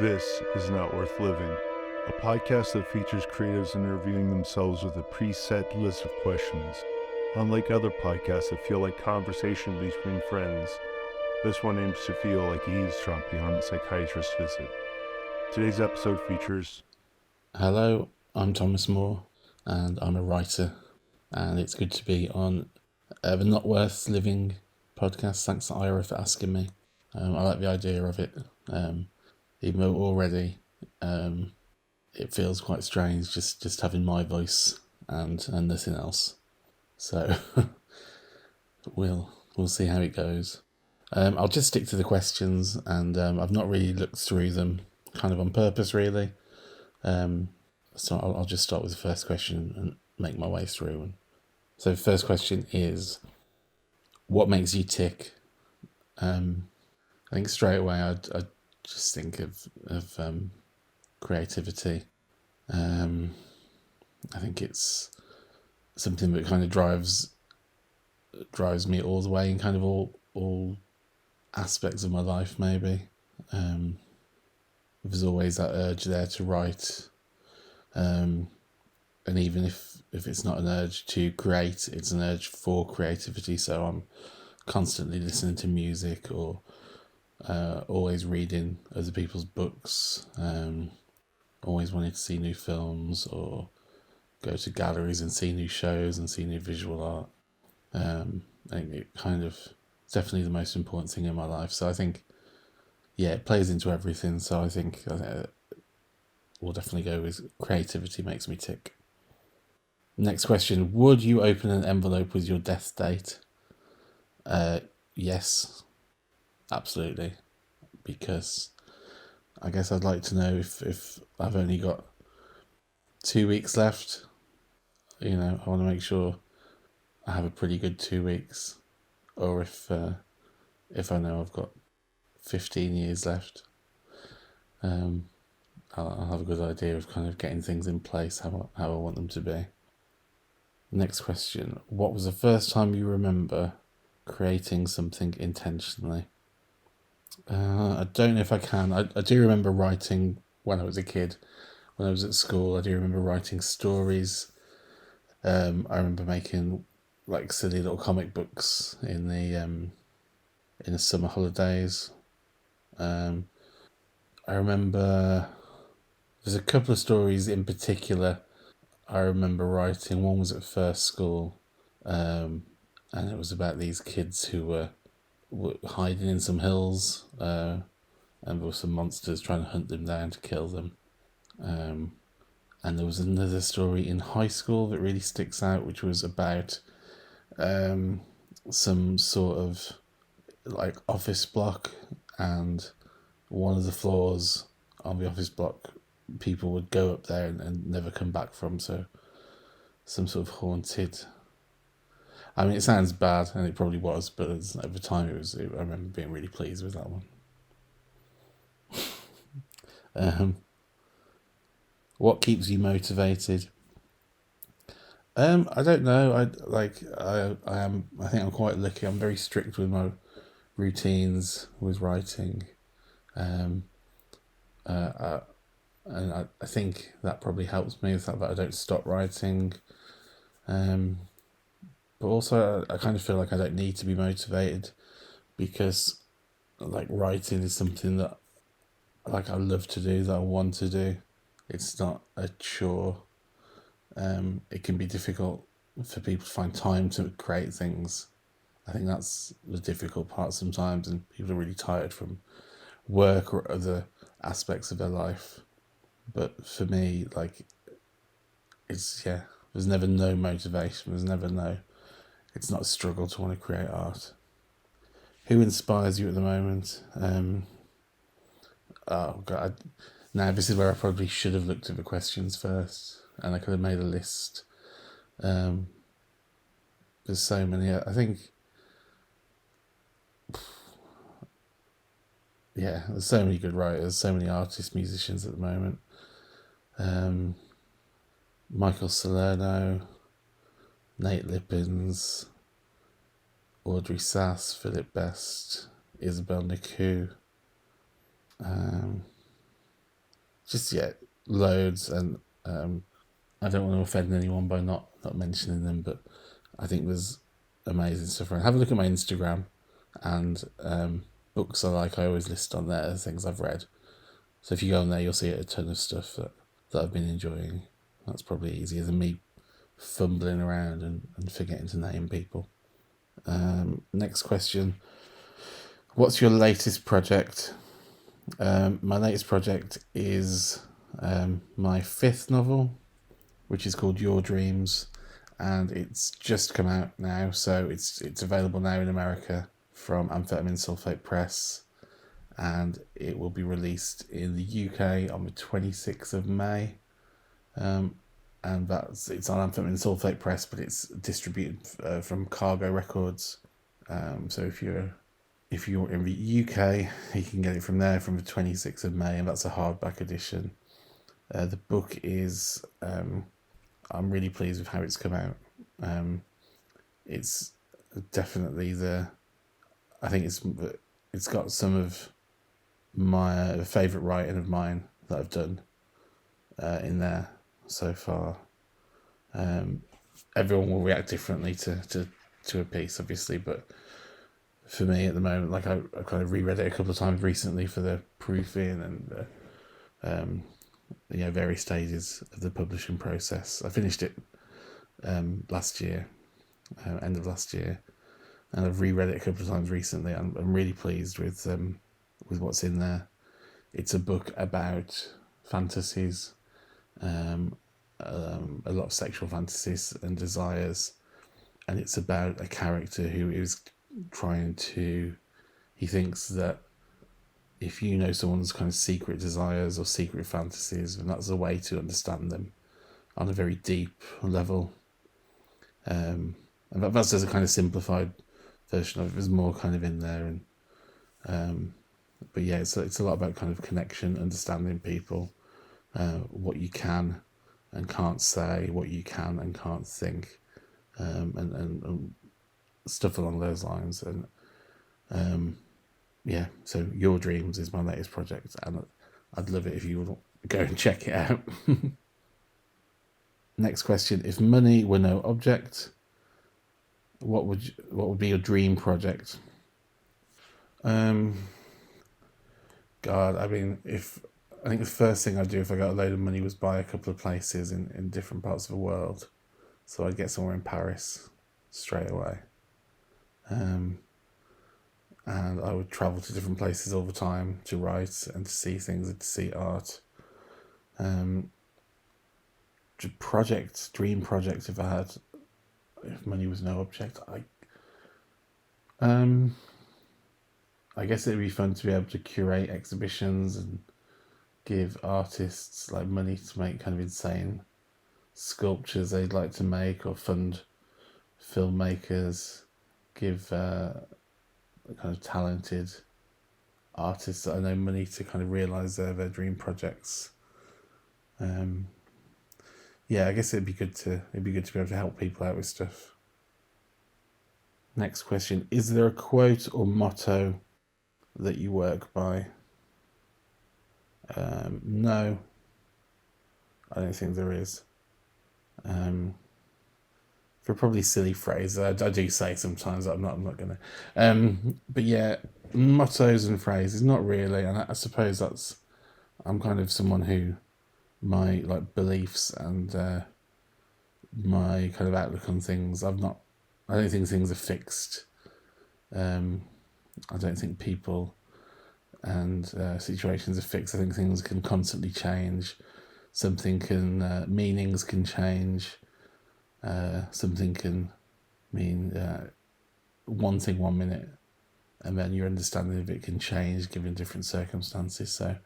This is Not Worth Living, a podcast that features creatives interviewing themselves with a preset list of questions. Unlike other podcasts that feel like conversation between friends, this one aims to feel like eavesdropping on a psychiatrist's visit. Today's episode features... Hello, I'm Thomas Moore, and I'm a writer, and it's good to be on the Not Worth Living podcast. Thanks to Ira for asking me. I like the idea of it, even though already it feels quite strange just having my voice and nothing else. So we'll see how it goes. I'll just stick to the questions, and I've not really looked through them kind of on purpose, really. So I'll just start with the first question and make my way through. So the first question is, what makes you tick? I think straight away I just think of creativity. I think it's something that kind of drives me all the way in kind of all aspects of my life, maybe. There's always that urge there to write. And even if it's not an urge to create, it's an urge for creativity. So I'm constantly listening to music or always reading other people's books, always wanting to see new films or go to galleries and see new shows and see new visual art. I think it kind of definitely the most important thing in my life. So I think, yeah, it plays into everything. So I think we'll definitely go with creativity makes me tick. Next question. Would you open an envelope with your death date? Yes, absolutely. Because I guess I'd like to know if I've only got 2 weeks left. You know, I want to make sure I have a pretty good 2 weeks. Or if I know I've got 15 years left. I'll have a good idea of kind of getting things in place, how I want them to be. Next question. What was the first time you remember creating something intentionally? I don't know if I can. I do remember writing when I was a kid. When I was at school, I do remember writing stories. I remember making like silly little comic books in the summer holidays. I remember there's a couple of stories in particular I remember writing. One was at first school, and it was about these kids who were hiding in some hills, and there were some monsters trying to hunt them down to kill them. And there was another story in high school that really sticks out, which was about some sort of like office block, and one of the floors on the office block people would go up there and never come back from. So some sort of haunted. I mean, it sounds bad, and it probably was, but at the time I remember being really pleased with that one. What keeps you motivated? I don't know. I think I'm quite lucky. I'm very strict with my routines with writing. And I think that probably helps me, the fact that I don't stop writing. But also I kind of feel like I don't need to be motivated, because like writing is something that like I love to do, that I want to do. It's not a chore. It can be difficult for people to find time to create things. I think that's the difficult part sometimes, and people are really tired from work or other aspects of their life. But for me, like, there's never no motivation. It's not a struggle to want to create art. Who inspires you at the moment? Oh God. Now, this is where I probably should have looked at the questions first, and I could have made a list. There's so many. I think, yeah, there's so many good writers, so many artists, musicians at the moment. Michael Salerno, Nate Lippens, Audrey Sass, Philip Best, Isabel Naku. just loads, and I don't want to offend anyone by not mentioning them, but I think there's amazing stuff around. Have a look at my Instagram, and books I always list on there as things I've read. So if you go on there, you'll see a ton of stuff that I've been enjoying. That's probably easier than me fumbling around and forgetting to name people. Next question. What's your latest project? My latest project is my 5th novel, which is called Your Dreams, and it's just come out now, so it's available now in America from Amphetamine Sulphate Press, and it will be released in the UK on the 26th of May. And it's on Amphetamine Sulphate Press, but it's distributed from Cargo Records. So if you're in the UK, you can get it from there from the 26th of May, and that's a hardback edition. The book is, I'm really pleased with how it's come out. It's definitely I think it's got some of my favourite writing of mine that I've done in there so far. Everyone will react differently to a piece, obviously, but for me at the moment, like I kind of reread it a couple of times recently for the proofing and various stages of the publishing process. I finished it last year, end of last year, and I've reread it a couple of times recently. I'm really pleased with what's in there. It's a book about fantasies, a lot of sexual fantasies and desires, and it's about a character who is he thinks that if you know someone's kind of secret desires or secret fantasies, then that's a way to understand them on a very deep level. And that's just a kind of simplified version of it. There's more kind of in there, and but yeah, it's a lot about kind of connection, understanding people, what you can and can't say, what you can and can't think, and stuff along those lines. And so Your Dreams is my latest project, and I'd love it if you would go and check it out. Next question: if money were no object, what would be your dream project? God, I mean, I think the first thing I'd do if I got a load of money was buy a couple of places in different parts of the world. So I'd get somewhere in Paris straight away. And I would travel to different places all the time to write and to see things and to see art. Dream project if money was no object, I guess it'd be fun to be able to curate exhibitions and give artists like money to make kind of insane sculptures they'd like to make, or fund filmmakers, give kind of talented artists that I know money to kind of realise their dream projects. I guess it'd be good to be able to help people out with stuff. Next question: is there a quote or motto that you work by? No, I don't think there is. For probably silly phrases, I do say sometimes. I'm not gonna. But yeah, mottos and phrases, not really. And I suppose I'm kind of someone who my beliefs and my kind of outlook on things. I don't think things are fixed. I don't think people and situations are fixed. I think things can constantly change. Meanings can change. Something can mean one thing 1 minute, and then your understanding of it can change given different circumstances. So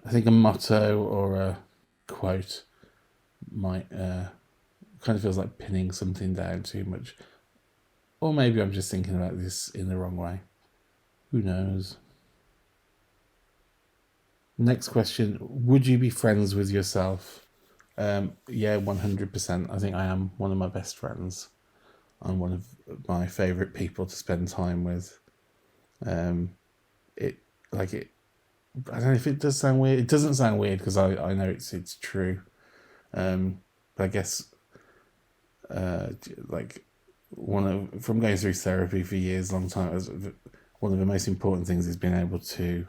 I think a motto or a quote might kind of feels like pinning something down too much. Or maybe I'm just thinking about this in the wrong way. Who knows? Next question: would you be friends with yourself? Yeah, 100%. I think I am one of my best friends. I'm one of my favourite people to spend time with. I don't know if it does sound weird. It doesn't sound weird because I know it's true. But I guess like from going through therapy for years, long time, one of the most important things is being able to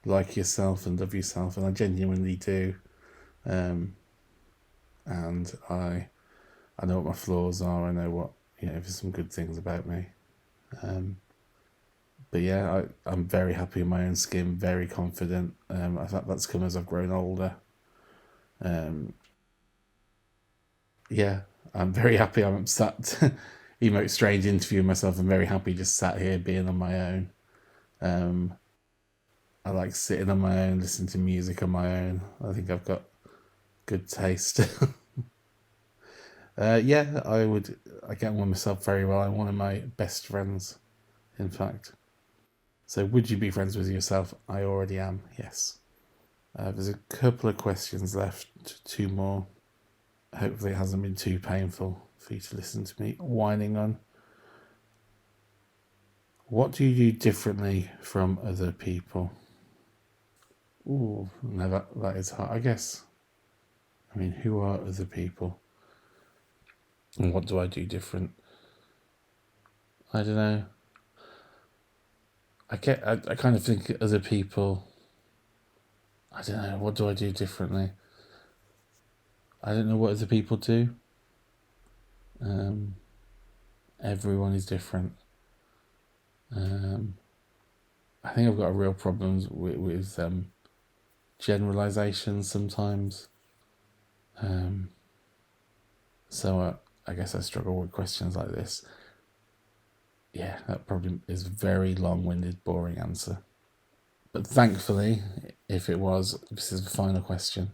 like yourself and love yourself, and I genuinely do. And I know what my flaws are. I know what there's some good things about me. But yeah, I'm very happy in my own skin, very confident. I think that's come as I've grown older. Yeah, I'm very happy. I'm sat, even though it's strange interviewing myself, I'm very happy just sat here being on my own. I like sitting on my own, listening to music on my own. I think I've got good taste. Yeah, I get on with myself very well. I'm one of my best friends, in fact. So would you be friends with yourself? I already am, yes. There's a couple of questions left, 2 more. Hopefully it hasn't been too painful for you to listen to me whining on. What do you do differently from other people? Ooh, no, that is hard. I guess, I mean, who are other people? And what do I do different? I don't know. I kind of think other people, I don't know, what do I do differently? I don't know what other people do. Everyone is different. I think I've got a real problems with generalizations sometimes. So I guess I struggle with questions like this. Yeah, that probably is a very long-winded, boring answer. But thankfully, if it was, this is the final question.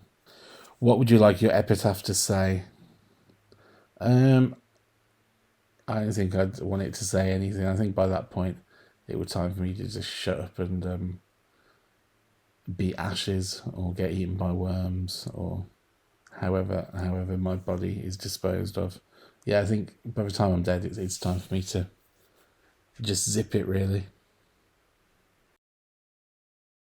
What would you like your epitaph to say? I don't think I'd want it to say anything. I think by that point, it would time for me to just shut up and be ashes or get eaten by worms or however my body is disposed of. Yeah, I think by the time I'm dead, it's time for me to just zip it, really.